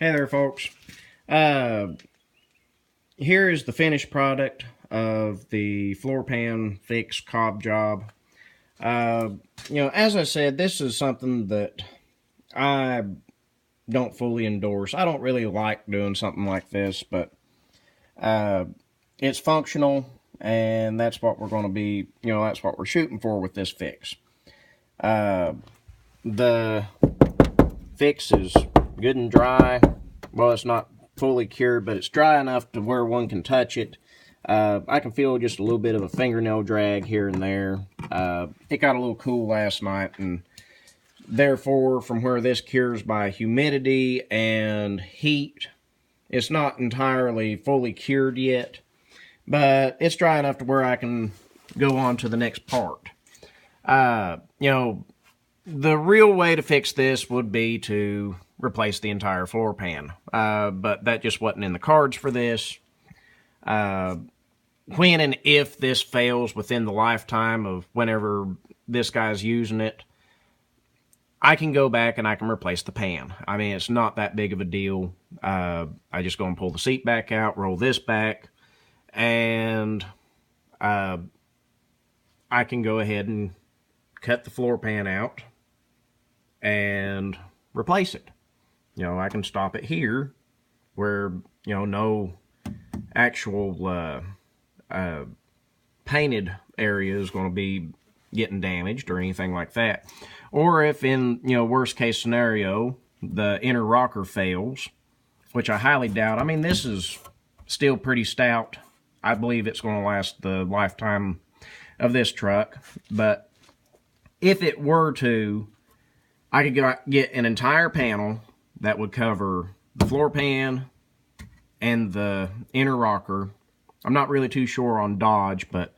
Hey there, folks. Here is the finished product of the floor pan fix cob job. As I said, this is something that I don't fully endorse. I don't really like doing something like this, but it's functional, and that's what we're going to be, that's what we're shooting for with this fix. The fix is good and dry. Well, it's not fully cured, but it's dry enough to where one can touch it. I can feel just a little bit of a fingernail drag here and there. It got a little cool last night, and therefore, from where this cures by humidity and heat, it's not entirely fully cured yet, but it's dry enough to where I can go on to the next part. The real way to fix this would be to replace the entire floor pan, but that just wasn't in the cards for this. When and if this fails within the lifetime of whenever this guy's using it, I can go back and I can replace the pan. I mean, it's not that big of a deal. I just go and pull the seat back out, roll this back, and I can go ahead and cut the floor pan out and replace it. I can stop it here where, no actual painted area is going to be getting damaged or anything like that. Or if in, worst case scenario, the inner rocker fails, which I highly doubt. I mean, this is still pretty stout. I believe it's going to last the lifetime of this truck. But if it were to, I could get an entire panel that would cover the floor pan and the inner rocker. I'm not really too sure on Dodge, but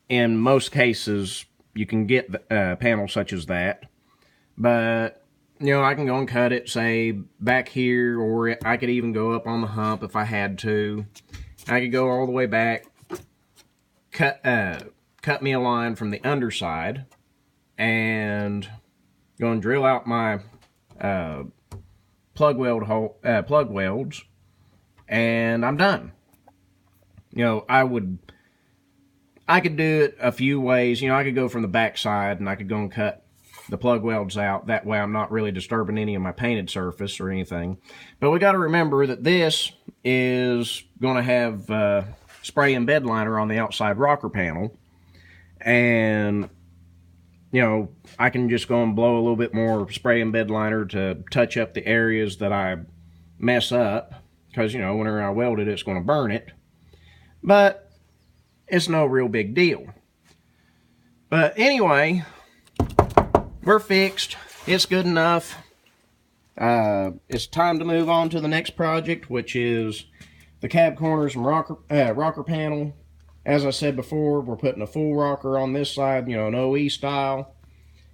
in most cases, you can get a panel such as that. But, I can go and cut it, say, back here, or I could even go up on the hump if I had to. I could go all the way back, cut me a line from the underside, and go and drill out my plug welds, and I'm done. I could do it a few ways. I could go from the back side and I could go and cut the plug welds out. That way I'm not really disturbing any of my painted surface or anything. But we got to remember that this is going to have spray and bed liner on the outside rocker panel. And, I can just go and blow a little bit more spray and bed liner to touch up the areas that I mess up. Because, whenever I weld it, it's going to burn it. But it's no real big deal. But anyway, we're fixed. It's good enough. It's time to move on to the next project, which is the cab corners and rocker panel. As I said before, we're putting a full rocker on this side, an OE style.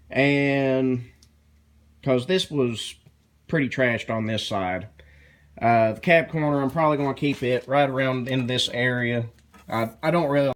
And because this was pretty trashed on this side. The cab corner, I'm probably going to keep it right around in this area. I don't really